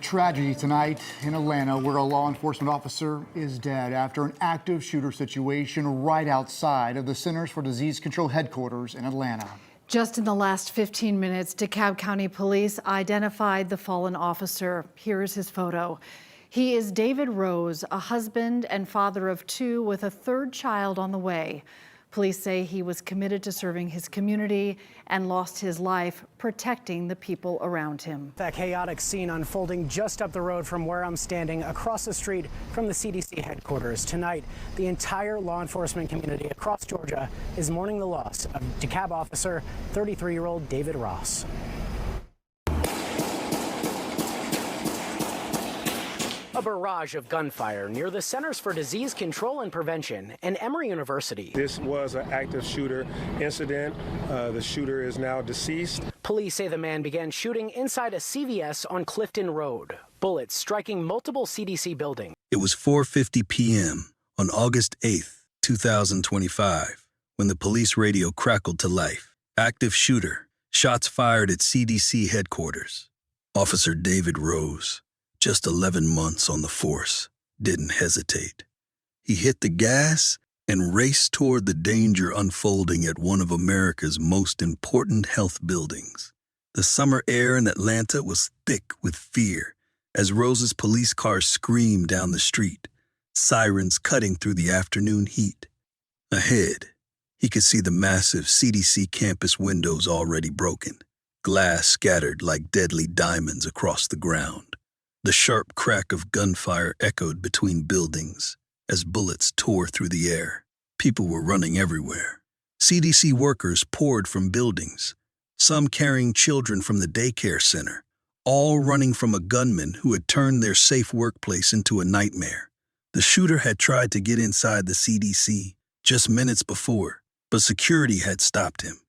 Tragedy tonight in Atlanta, where a law enforcement officer is dead after an active shooter situation right outside of the Centers for Disease Control headquarters in Atlanta. Just in the last 15 minutes, DeKalb County Police identified the fallen officer. Here is his photo. He is David Rose, a husband and father of two with a third child on the way. Police say he was committed to serving his community and lost his life protecting the people around him. That chaotic scene unfolding just up the road from where I'm standing, across the street from the CDC headquarters. Tonight, the entire law enforcement community across Georgia is mourning the loss of DeKalb officer 33-year-old David Ross. A barrage of gunfire near the Centers for Disease Control and Prevention and Emory University. This was an active shooter incident. The shooter is now deceased. Police say the man began shooting inside a CVS on Clifton Road, bullets striking multiple CDC buildings. It was 4:50 p.m. on August 8th, 2025, when the police radio crackled to life. Active shooter, shots fired at CDC headquarters. Officer David Rose, just 11 months on the force, didn't hesitate. He hit the gas and raced toward the danger unfolding at one of America's most important health buildings. The summer air in Atlanta was thick with fear as Rose's police car screamed down the street, sirens cutting through the afternoon heat. Ahead, he could see the massive CDC campus windows already broken, glass scattered like deadly diamonds across the ground. The sharp crack of gunfire echoed between buildings as bullets tore through the air. People were running everywhere. CDC workers poured from buildings, some carrying children from the daycare center, all running from a gunman who had turned their safe workplace into a nightmare. The shooter had tried to get inside the CDC just minutes before, but security had stopped him.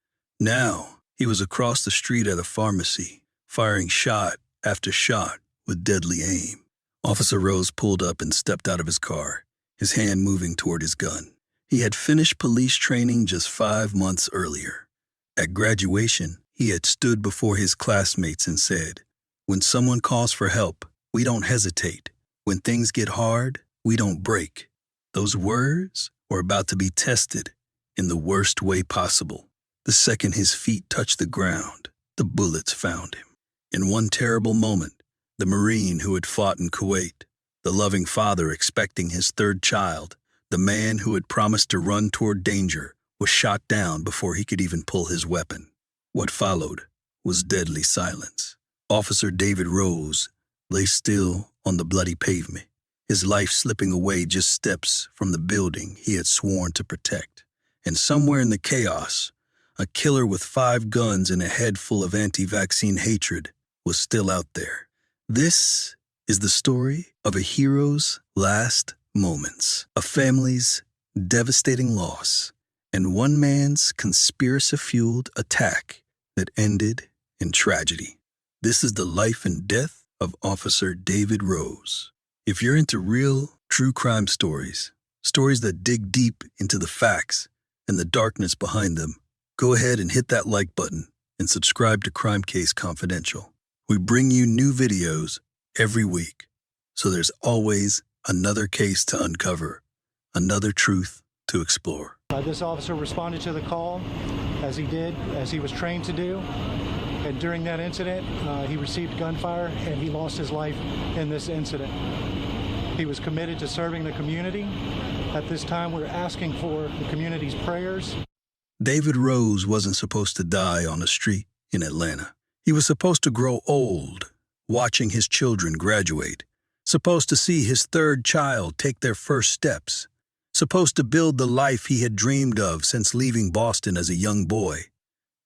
Now, he was across the street at a pharmacy, firing shot after shot with deadly aim. Officer Rose pulled up and stepped out of his car, his hand moving toward his gun. He had finished police training just 5 months earlier. At graduation, he had stood before his classmates and said, "When someone calls for help, we don't hesitate. When things get hard, we don't break." Those words were about to be tested in the worst way possible. The second his feet touched the ground, the bullets found him. In one terrible moment, the Marine who had fought in Kuwait, the loving father expecting his third child, the man who had promised to run toward danger, was shot down before he could even pull his weapon. What followed was deadly silence. Officer David Rose lay still on the bloody pavement, his life slipping away just steps from the building he had sworn to protect. And somewhere in the chaos, a killer with 5 guns and a head full of anti-vaccine hatred was still out there. This is the story of a hero's last moments, a family's devastating loss, and one man's conspiracy-fueled attack that ended in tragedy. This is the life and death of Officer David Rose. If you're into real, true crime stories, stories that dig deep into the facts and the darkness behind them, go ahead and hit that like button and subscribe to Crime Case Confidential. We bring you new videos every week, so there's always another case to uncover, another truth to explore. This officer responded to the call as he was trained to do. And during that incident, he received gunfire and he lost his life in this incident. He was committed to serving the community. At this time, we're asking for the community's prayers. David Rose wasn't supposed to die on a street in Atlanta. He was supposed to grow old, watching his children graduate, supposed to see his third child take their first steps, supposed to build the life he had dreamed of since leaving Boston as a young boy.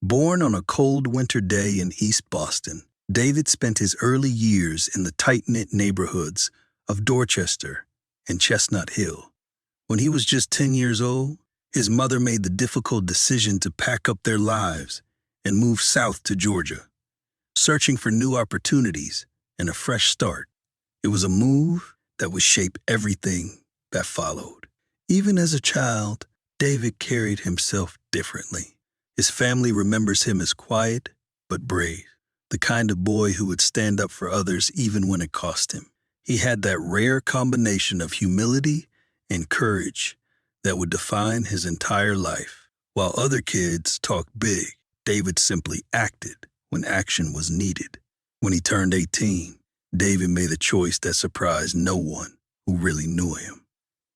Born on a cold winter day in East Boston, David spent his early years in the tight-knit neighborhoods of Dorchester and Chestnut Hill. When he was just 10 years old, his mother made the difficult decision to pack up their lives and move south to Georgia, searching for new opportunities and a fresh start. It was a move that would shape everything that followed. Even as a child, David carried himself differently. His family remembers him as quiet but brave, the kind of boy who would stand up for others even when it cost him. He had that rare combination of humility and courage that would define his entire life. While other kids talked big, David simply acted when action was needed. When he turned 18, David made a choice that surprised no one who really knew him.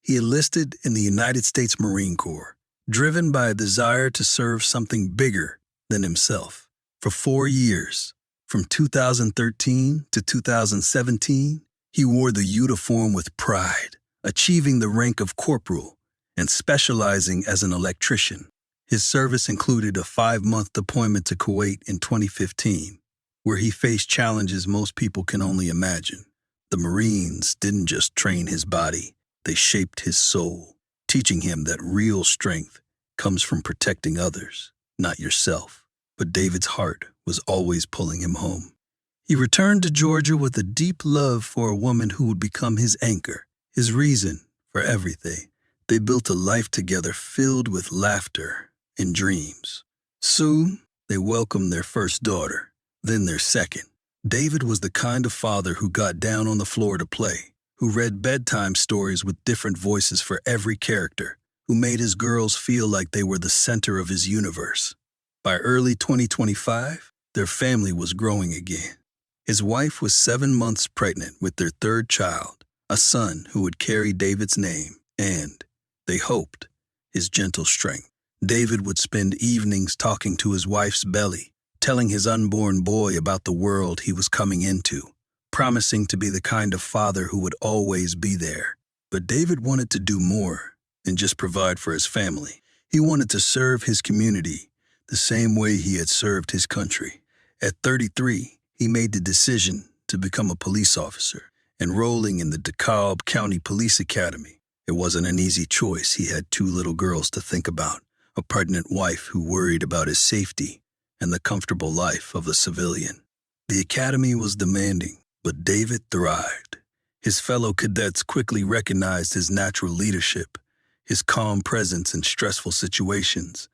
He enlisted in the United States Marine Corps, driven by a desire to serve something bigger than himself. For 4 years, from 2013 to 2017, he wore the uniform with pride, achieving the rank of corporal and specializing as an electrician. His service included a 5-month deployment to Kuwait in 2015, where he faced challenges most people can only imagine. The Marines didn't just train his body, they shaped his soul, teaching him that real strength comes from protecting others, not yourself. But David's heart was always pulling him home. He returned to Georgia with a deep love for a woman who would become his anchor, his reason for everything. They built a life together filled with laughter and dreams. Soon, they welcomed their first daughter, then their second. David was the kind of father who got down on the floor to play, who read bedtime stories with different voices for every character, who made his girls feel like they were the center of his universe. By early 2025, their family was growing again. His wife was 7 months pregnant with their third child, a son who would carry David's name and, they hoped, his gentle strength. David would spend evenings talking to his wife's belly, telling his unborn boy about the world he was coming into, promising to be the kind of father who would always be there. But David wanted to do more than just provide for his family. He wanted to serve his community the same way he had served his country. At 33, he made the decision to become a police officer, enrolling in the DeKalb County Police Academy. It wasn't an easy choice. He had 2 little girls to think about, a pregnant wife who worried about his safety, and the comfortable life of a civilian. The academy was demanding, but David thrived. His fellow cadets quickly recognized his natural leadership, his calm presence in stressful situations,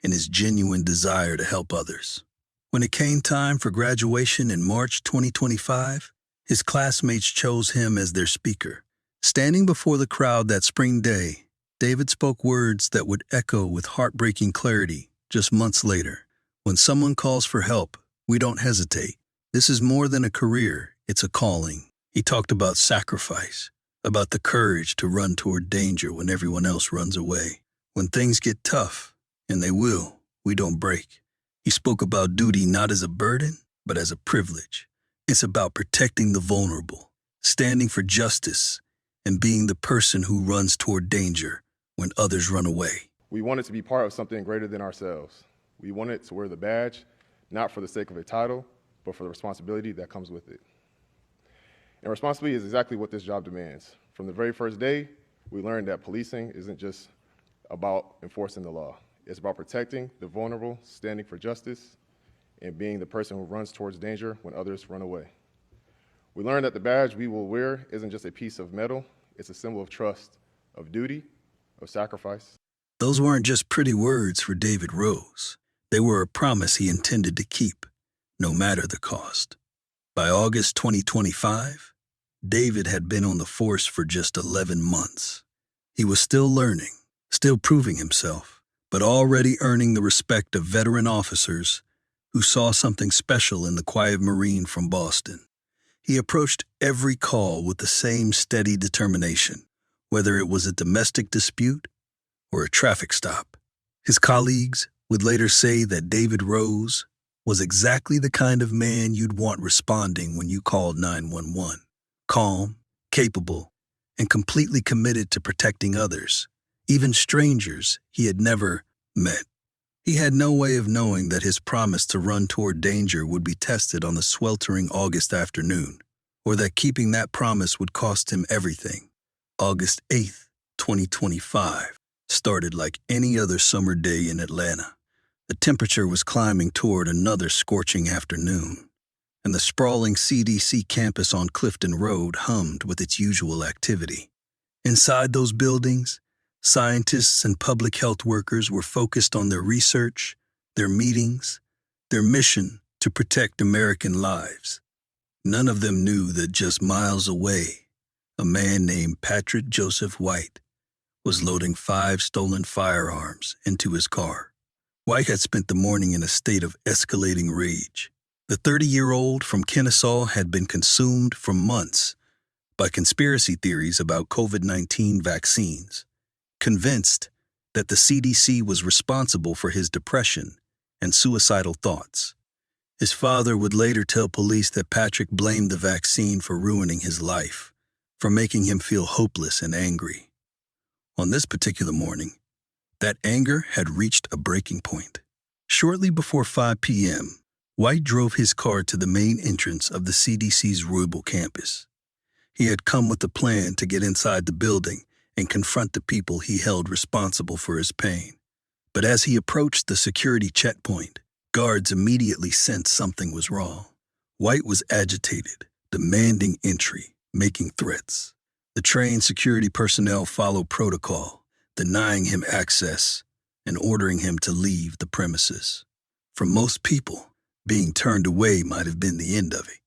and his genuine desire to help others. When it came time for graduation in March 2025, his classmates chose him as their speaker. Standing before the crowd that spring day, David spoke words that would echo with heartbreaking clarity just months later. When someone calls for help, we don't hesitate. This is more than a career, it's a calling. He talked about sacrifice, about the courage to run toward danger when everyone else runs away. When things get tough, and they will, we don't break. He spoke about duty not as a burden, but as a privilege. It's about protecting the vulnerable, standing for justice, and being the person who runs toward danger when others run away. We wanted to be part of something greater than ourselves. We wanted to wear the badge, not for the sake of a title, but for the responsibility that comes with it. And responsibility is exactly what this job demands. From the very first day, we learned that policing isn't just about enforcing the law. It's about protecting the vulnerable, standing for justice, and being the person who runs towards danger when others run away. We learned that the badge we will wear isn't just a piece of metal, it's a symbol of trust, of duty, of sacrifice. Those weren't just pretty words for David Rose. They were a promise he intended to keep, no matter the cost. By August 2025, David had been on the force for just 11 months. He was still learning, still proving himself, but already earning the respect of veteran officers who saw something special in the quiet Marine from Boston. He approached every call with the same steady determination, whether it was a domestic dispute or a traffic stop. His colleagues would later say that David Rose was exactly the kind of man you'd want responding when you called 911. Calm, capable, and completely committed to protecting others, even strangers he had never met. He had no way of knowing that his promise to run toward danger would be tested on the sweltering August afternoon, or that keeping that promise would cost him everything. August 8th, 2025, started like any other summer day in Atlanta. The temperature was climbing toward another scorching afternoon, and the sprawling CDC campus on Clifton Road hummed with its usual activity. Inside those buildings, scientists and public health workers were focused on their research, their meetings, their mission to protect American lives. None of them knew that just miles away, a man named Patrick Joseph White was loading 5 stolen firearms into his car. White had spent the morning in a state of escalating rage. The 30-year-old from Kennesaw had been consumed for months by conspiracy theories about COVID-19 vaccines, convinced that the CDC was responsible for his depression and suicidal thoughts. His father would later tell police that Patrick blamed the vaccine for ruining his life, for making him feel hopeless and angry. On this particular morning, that anger had reached a breaking point. Shortly before 5 p.m., White drove his car to the main entrance of the CDC's Roybal campus. He had come with a plan to get inside the building and confront the people he held responsible for his pain. But as he approached the security checkpoint, guards immediately sensed something was wrong. White was agitated, demanding entry, making threats. The trained security personnel followed protocol, denying him access and ordering him to leave the premises. For most people, being turned away might have been the end of it.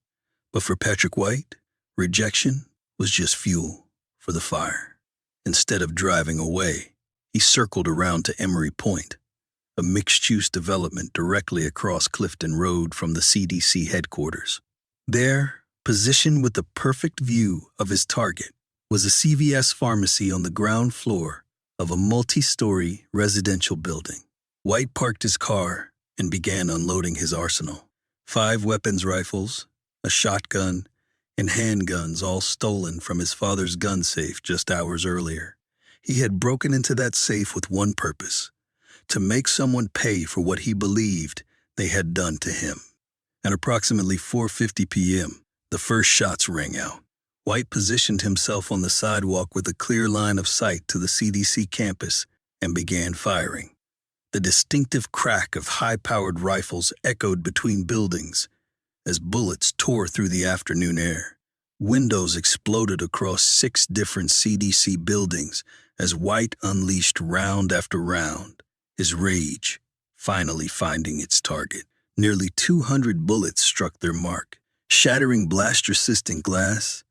But for Patrick White, rejection was just fuel for the fire. Instead of driving away, he circled around to Emery Point, a mixed-use development directly across Clifton Road from the CDC headquarters. There, positioned with the perfect view of his target, was a CVS pharmacy on the ground floor of a multi-story residential building. White parked his car and began unloading his arsenal. 5 weapons rifles, a shotgun, and handguns, all stolen from his father's gun safe just hours earlier. He had broken into that safe with one purpose: to make someone pay for what he believed they had done to him. At approximately 4:50 p.m., the first shots rang out. White positioned himself on the sidewalk with a clear line of sight to the CDC campus and began firing. The distinctive crack of high-powered rifles echoed between buildings as bullets tore through the afternoon air. Windows exploded across 6 different CDC buildings as White unleashed round after round, his rage finally finding its target. Nearly 200 bullets struck their mark, shattering blast-resistant glass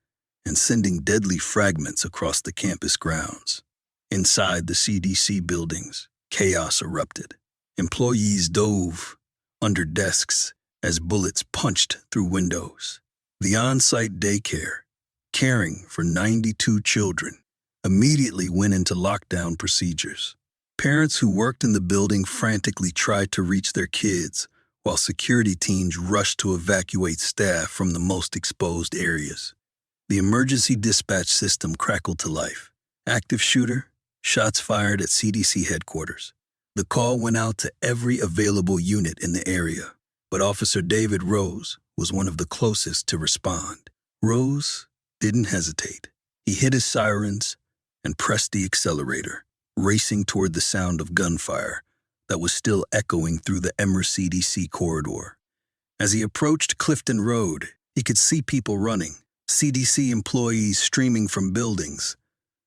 and sending deadly fragments across the campus grounds. Inside the CDC buildings, chaos erupted. Employees dove under desks as bullets punched through windows. The on-site daycare, caring for 92 children, immediately went into lockdown procedures. Parents who worked in the building frantically tried to reach their kids, while security teams rushed to evacuate staff from the most exposed areas. The emergency dispatch system crackled to life. Active shooter, shots fired at CDC headquarters. The call went out to every available unit in the area, but Officer David Rose was one of the closest to respond. Rose didn't hesitate. He hit his sirens and pressed the accelerator, racing toward the sound of gunfire that was still echoing through the Emory CDC corridor. As he approached Clifton Road, he could see people running, CDC employees streaming from buildings,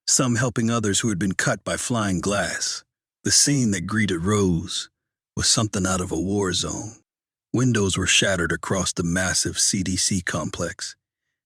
some helping others who had been cut by flying glass. The scene that greeted Rose was something out of a war zone. Windows were shattered across the massive CDC complex,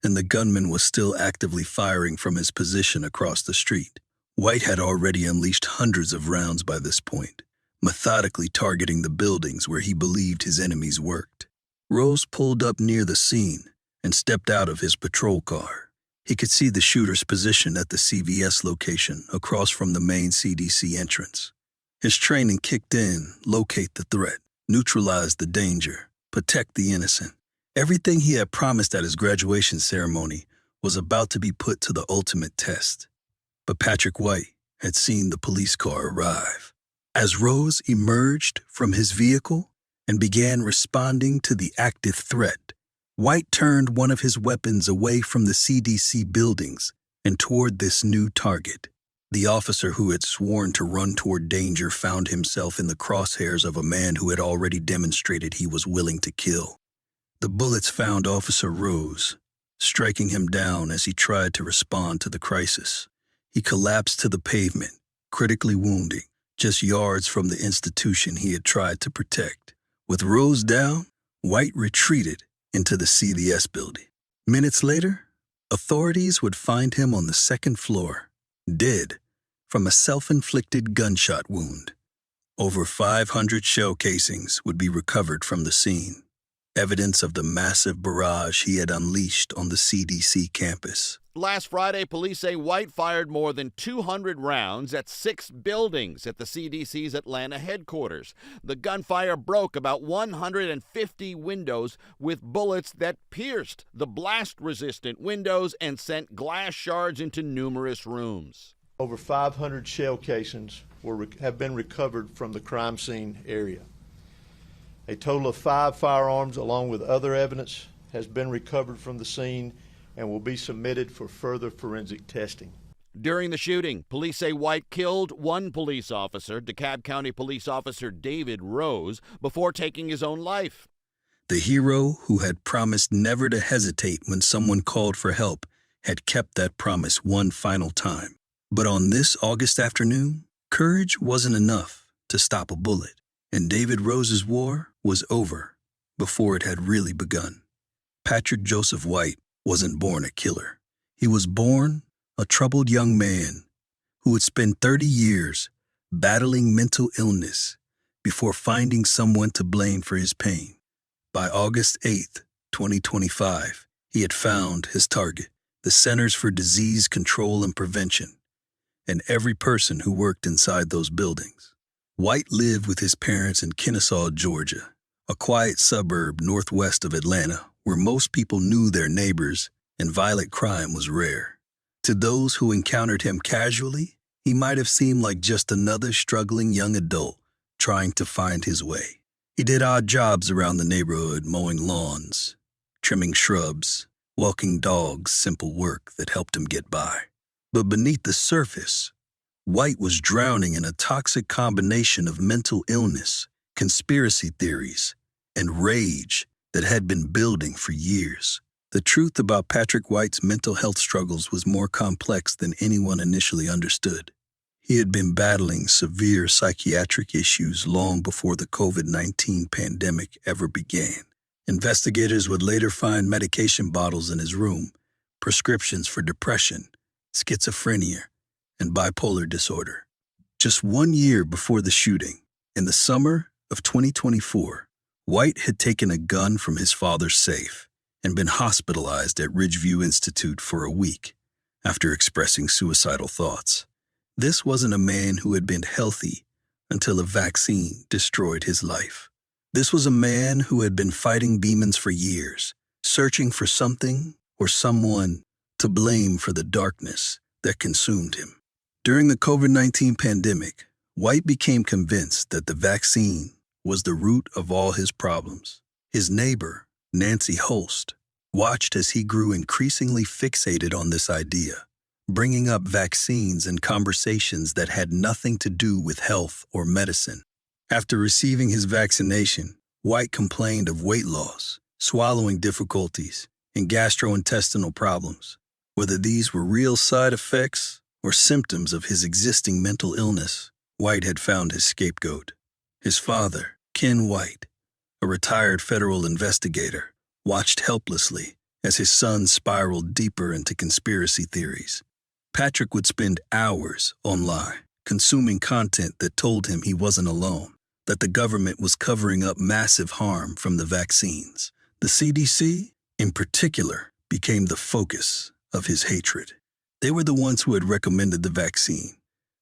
and the gunman was still actively firing from his position across the street. White had already unleashed hundreds of rounds by this point, methodically targeting the buildings where he believed his enemies worked. Rose pulled up near the scene and stepped out of his patrol car. He could see the shooter's position at the CVS location across from the main CDC entrance. His training kicked in: locate the threat, neutralize the danger, protect the innocent. Everything he had promised at his graduation ceremony was about to be put to the ultimate test. But Patrick White had seen the police car arrive. As Rose emerged from his vehicle and began responding to the active threat, White turned one of his weapons away from the CDC buildings and toward this new target. The officer who had sworn to run toward danger found himself in the crosshairs of a man who had already demonstrated he was willing to kill. The bullets found Officer Rose, striking him down as he tried to respond to the crisis. He collapsed to the pavement, critically wounded, just yards from the institution he had tried to protect. With Rose down, White retreated into the CDC building. Minutes later, authorities would find him on the second floor, dead from a self-inflicted gunshot wound. Over 500 shell casings would be recovered from the scene, evidence of the massive barrage he had unleashed on the CDC campus. Last Friday, police say White fired more than 200 rounds at 6 buildings at the CDC's Atlanta headquarters. The gunfire broke about 150 windows with bullets that pierced the blast-resistant windows and sent glass shards into numerous rooms. Over 500 shell casings have been recovered from the crime scene area. A total of 5 firearms, along with other evidence, has been recovered from the scene and will be submitted for further forensic testing. During the shooting, police say White killed one police officer, DeKalb County Police Officer David Rose, before taking his own life. The hero who had promised never to hesitate when someone called for help had kept that promise one final time. But on this August afternoon, courage wasn't enough to stop a bullet, and David Rose's war was over before it had really begun. Patrick Joseph White wasn't born a killer. He was born a troubled young man who would spend 30 years battling mental illness before finding someone to blame for his pain. By August 8th, 2025, he had found his target, the Centers for Disease Control and Prevention, and every person who worked inside those buildings. White lived with his parents in Kennesaw, Georgia, a quiet suburb northwest of Atlanta where most people knew their neighbors and violent crime was rare. To those who encountered him casually, he might have seemed like just another struggling young adult trying to find his way. He did odd jobs around the neighborhood, mowing lawns, trimming shrubs, walking dogs, simple work that helped him get by. But beneath the surface, White was drowning in a toxic combination of mental illness, conspiracy theories, and rage that had been building for years. The truth about Patrick White's mental health struggles was more complex than anyone initially understood. He had been battling severe psychiatric issues long before the COVID-19 pandemic ever began. Investigators would later find medication bottles in his room, prescriptions for depression, schizophrenia, and bipolar disorder. Just 1 year before the shooting, in the summer of 2024, White had taken a gun from his father's safe and been hospitalized at Ridgeview Institute for a week after expressing suicidal thoughts. This wasn't a man who had been healthy until a vaccine destroyed his life. This was a man who had been fighting demons for years, searching for something or someone to blame for the darkness that consumed him. During the COVID-19 pandemic, White became convinced that the vaccine was the root of all his problems. His neighbor, Nancy Holst, watched as he grew increasingly fixated on this idea, bringing up vaccines in conversations that had nothing to do with health or medicine. After receiving his vaccination, White complained of weight loss, swallowing difficulties, and gastrointestinal problems. Whether these were real side effects or symptoms of his existing mental illness, White had found his scapegoat. His father, Ken White, a retired federal investigator, watched helplessly as his son spiraled deeper into conspiracy theories. Patrick would spend hours online, consuming content that told him he wasn't alone, that the government was covering up massive harm from the vaccines. The CDC, in particular, became the focus of his hatred. They were the ones who had recommended the vaccine.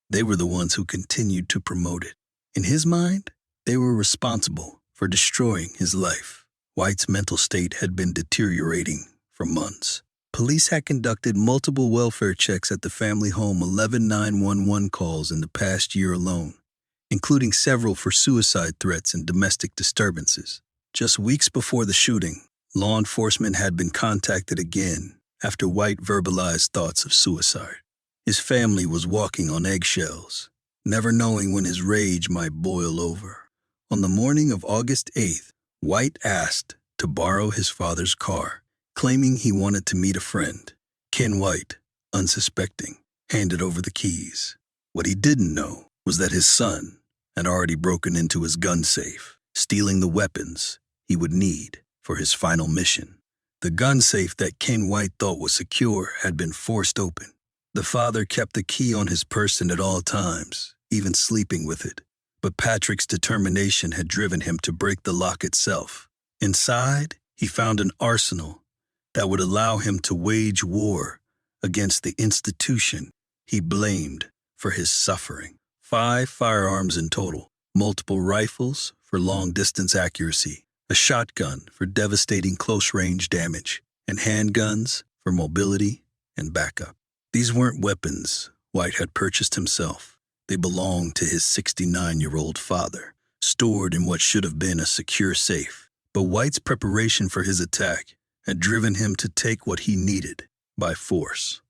They were the ones who continued to promote it. In his mind, they were responsible for destroying his life. White's mental state had been deteriorating for months. Police had conducted multiple welfare checks at the family home, 11 911 calls in the past year alone, including several for suicide threats and domestic disturbances. Just weeks before the shooting, law enforcement had been contacted again after White verbalized thoughts of suicide. His family was walking on eggshells, never knowing when his rage might boil over. On the morning of August 8th, White asked to borrow his father's car, claiming he wanted to meet a friend. Ken White, unsuspecting, handed over the keys. What he didn't know was that his son had already broken into his gun safe, stealing the weapons he would need for his final mission. The gun safe that Ken White thought was secure had been forced open. The father kept the key on his person at all times, even sleeping with it. But Patrick's determination had driven him to break the lock itself. Inside, he found an arsenal that would allow him to wage war against the institution he blamed for his suffering. 5 firearms in total, multiple rifles for long-distance accuracy, a shotgun for devastating close-range damage, and handguns for mobility and backup. These weren't weapons White had purchased himself. They belonged to his 69-year-old father, stored in what should have been a secure safe. But White's preparation for his attack had driven him to take what he needed by force.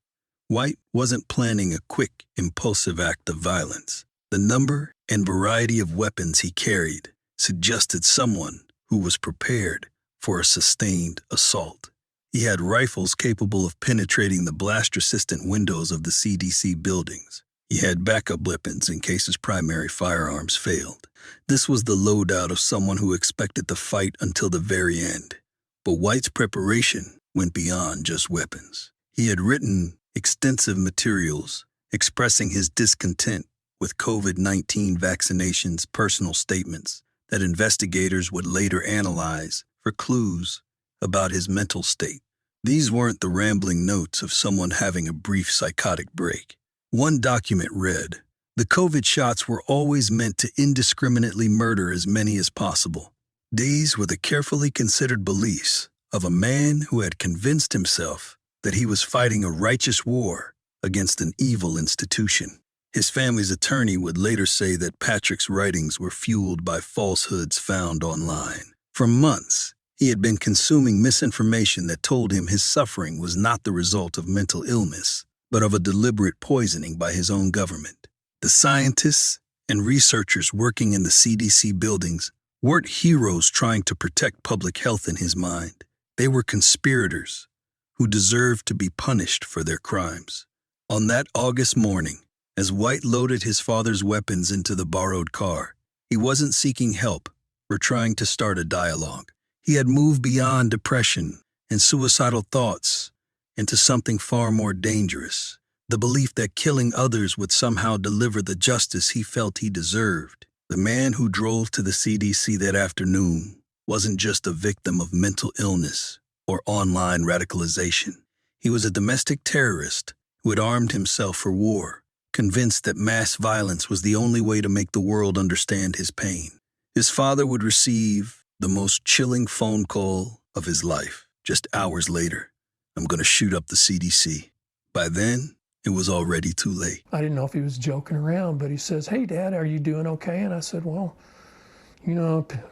White wasn't planning a quick, impulsive act of violence. The number and variety of weapons he carried suggested someone who was prepared for a sustained assault. He had rifles capable of penetrating the blast-resistant windows of the CDC buildings. He had backup weapons in case his primary firearms failed. This was the loadout of someone who expected to fight until the very end. But White's preparation went beyond just weapons. He had written extensive materials expressing his discontent with COVID-19 vaccinations, personal statements that investigators would later analyze for clues about his mental state. These weren't the rambling notes of someone having a brief psychotic break. One document read, "The COVID shots were always meant to indiscriminately murder as many as possible." These were the carefully considered beliefs of a man who had convinced himself that he was fighting a righteous war against an evil institution. His family's attorney would later say that Patrick's writings were fueled by falsehoods found online. For months, he had been consuming misinformation that told him his suffering was not the result of mental illness, but of a deliberate poisoning by his own government. The scientists and researchers working in the CDC buildings weren't heroes trying to protect public health in his mind. They were conspirators who deserved to be punished for their crimes. On that August morning, as White loaded his father's weapons into the borrowed car, he wasn't seeking help or trying to start a dialogue. He had moved beyond depression and suicidal thoughts into something far more dangerous, the belief that killing others would somehow deliver the justice he felt he deserved. The man who drove to the CDC that afternoon wasn't just a victim of mental illness or online radicalization. He was a domestic terrorist who had armed himself for war, convinced that mass violence was the only way to make the world understand his pain. His father would receive the most chilling phone call of his life just hours later. "I'm going to shoot up the CDC." By then, it was already too late. I didn't know if he was joking around, but he says, "Hey, Dad, are you doing okay?" And I said, "Well,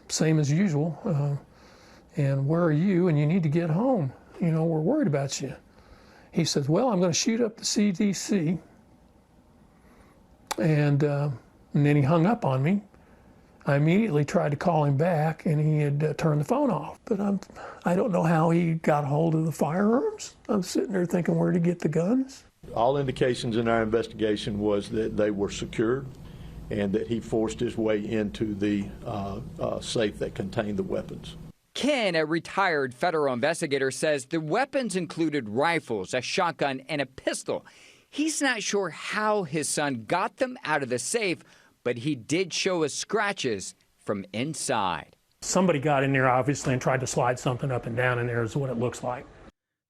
same as usual. And where are you? And you need to get home. We're worried about you." He says, "Well, I'm going to shoot up the CDC." And then he hung up on me. I immediately tried to call him back, and he had turned the phone off. But I don't know how he got hold of the firearms. I'm sitting there thinking, where to get the guns? All indications in our investigation was that they were secured and that he forced his way into the safe that contained the weapons. Ken, a retired federal investigator, says the weapons included rifles, a shotgun, and a pistol. He's not sure how his son got them out of the safe, but he did show us scratches from inside. Somebody got in there, obviously, and tried to slide something up and down in there is what it looks like.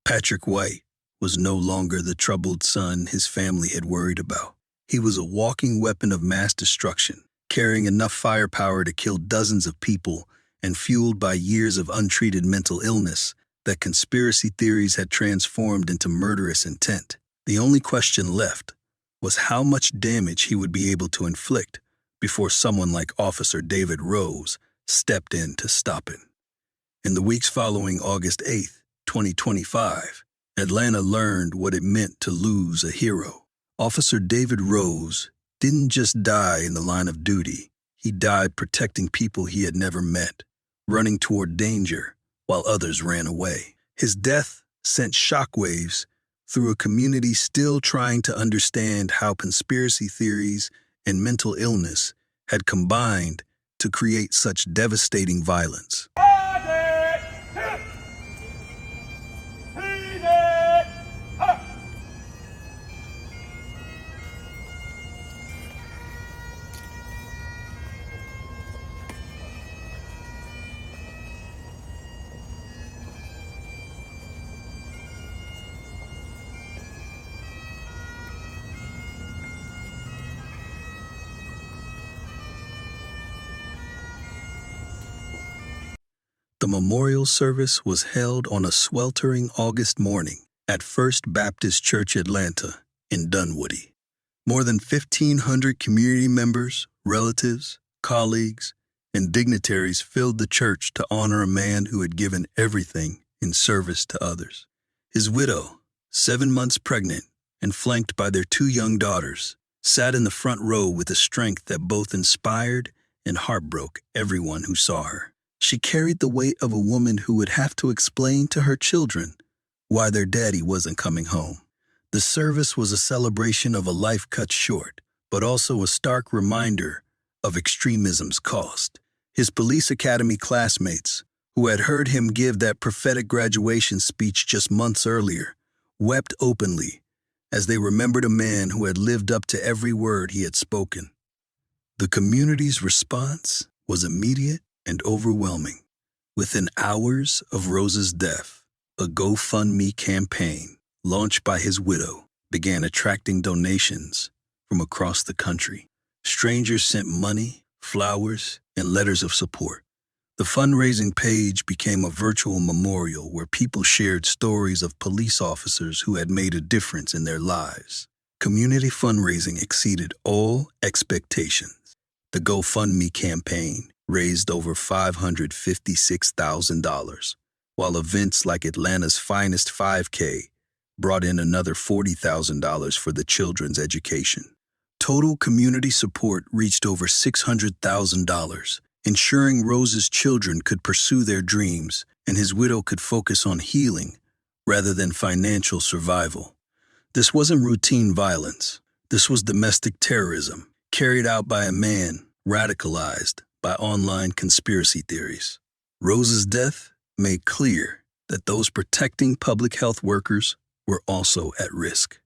Patrick White was no longer the troubled son his family had worried about. He was a walking weapon of mass destruction, carrying enough firepower to kill dozens of people and fueled by years of untreated mental illness that conspiracy theories had transformed into murderous intent. The only question left was how much damage he would be able to inflict before someone like Officer David Rose stepped in to stop it. In the weeks following August 8th, 2025, Atlanta learned what it meant to lose a hero. Officer David Rose didn't just die in the line of duty. He died protecting people he had never met, running toward danger while others ran away. His death sent shockwaves through a community still trying to understand how conspiracy theories and mental illness had combined to create such devastating violence. A memorial service was held on a sweltering August morning at First Baptist Church Atlanta in Dunwoody. More than 1,500 community members, relatives, colleagues, and dignitaries filled the church to honor a man who had given everything in service to others. His widow, 7 months pregnant and flanked by their 2 young daughters, sat in the front row with a strength that both inspired and heartbroke everyone who saw her. She carried the weight of a woman who would have to explain to her children why their daddy wasn't coming home. The service was a celebration of a life cut short, but also a stark reminder of extremism's cost. His police academy classmates, who had heard him give that prophetic graduation speech just months earlier, wept openly as they remembered a man who had lived up to every word he had spoken. The community's response was immediate and overwhelming. Within hours of Rose's death, a GoFundMe campaign launched by his widow began attracting donations from across the country. Strangers sent money, flowers, and letters of support. The fundraising page became a virtual memorial where people shared stories of police officers who had made a difference in their lives. Community fundraising exceeded all expectations. The GoFundMe campaign raised over $556,000, while events like Atlanta's Finest 5K brought in another $40,000 for the children's education. Total community support reached over $600,000, ensuring Rose's children could pursue their dreams and his widow could focus on healing rather than financial survival. This wasn't routine violence. This was domestic terrorism, carried out by a man radicalized by online conspiracy theories. Rose's death made clear that those protecting public health workers were also at risk.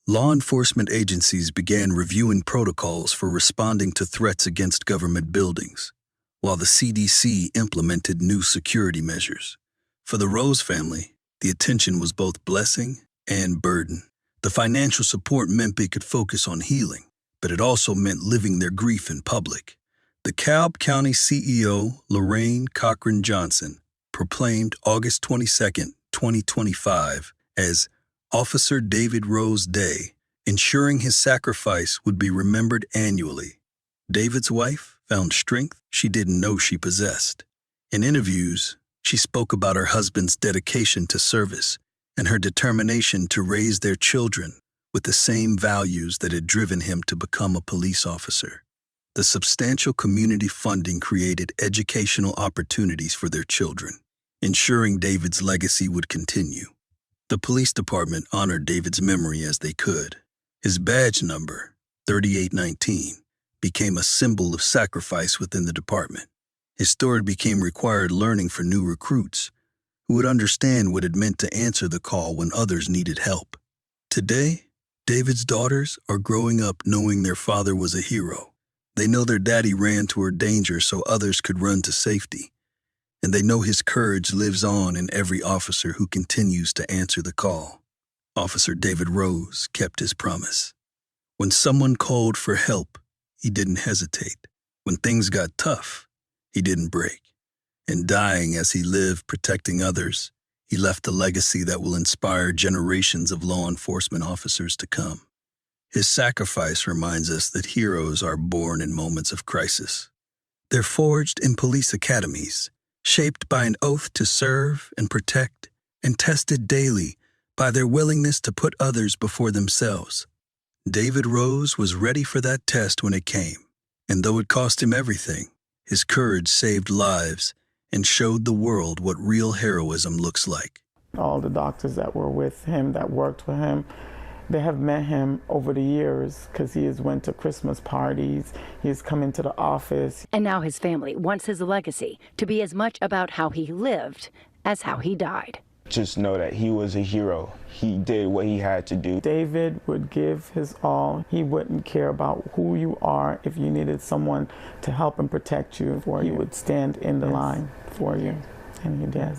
Law enforcement agencies began reviewing protocols for responding to threats against government buildings, while the CDC implemented new security measures. For the Rose family, the attention was both blessing and burden. The financial support meant they could focus on healing, but it also meant living their grief in public. The Cobb County CEO, Lorraine Cochran Johnson, proclaimed August 22, 2025, as Officer David Rose Day, ensuring his sacrifice would be remembered annually. David's wife found strength she didn't know she possessed. In interviews, she spoke about her husband's dedication to service and her determination to raise their children with the same values that had driven him to become a police officer. The substantial community funding created educational opportunities for their children, ensuring David's legacy would continue. The police department honored David's memory as they could. His badge number, 3819, became a symbol of sacrifice within the department. His story became required learning for new recruits who would understand what it meant to answer the call when others needed help. Today, David's daughters are growing up knowing their father was a hero. They know their daddy ran toward danger so others could run to safety. And they know his courage lives on in every officer who continues to answer the call. Officer David Rose kept his promise. When someone called for help, he didn't hesitate. When things got tough, he didn't break. And dying as he lived protecting others, he left a legacy that will inspire generations of law enforcement officers to come. His sacrifice reminds us that heroes are born in moments of crisis. They're forged in police academies, shaped by an oath to serve and protect, and tested daily by their willingness to put others before themselves. David Rose was ready for that test when it came, and though it cost him everything, his courage saved lives and showed the world what real heroism looks like. All the doctors that were with him, that worked with him, they have met him over the years because he has went to Christmas parties, he has come into the office. And now his family wants his legacy to be as much about how he lived as how he died. Just know that he was a hero. He did what he had to do. David would give his all. He wouldn't care about who you are. If you needed someone to help and protect you, he would stand in the line for you. And he did.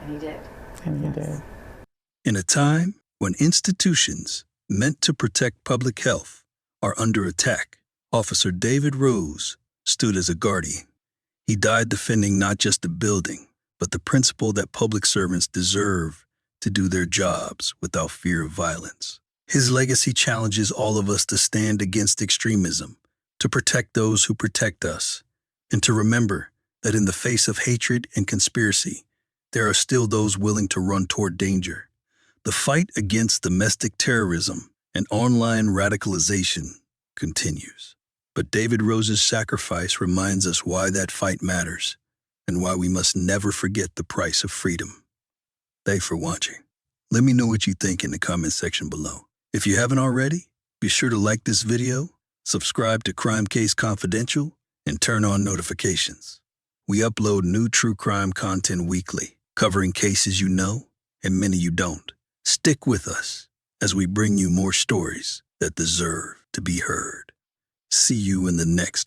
And he did. And he did. In a time when institutions meant to protect public health are under attack, Officer David Rose stood as a guardian. He died defending not just a building, but the principle that public servants deserve to do their jobs without fear of violence. His legacy challenges all of us to stand against extremism, to protect those who protect us, and to remember that in the face of hatred and conspiracy, there are still those willing to run toward danger. The fight against domestic terrorism and online radicalization continues. But David Rose's sacrifice reminds us why that fight matters and why we must never forget the price of freedom. Thanks for watching. Let me know what you think in the comment section below. If you haven't already, be sure to like this video, subscribe to Crime Case Confidential, and turn on notifications. We upload new true crime content weekly, covering cases you know and many you don't. Stick with us as we bring you more stories that deserve to be heard. See you in the next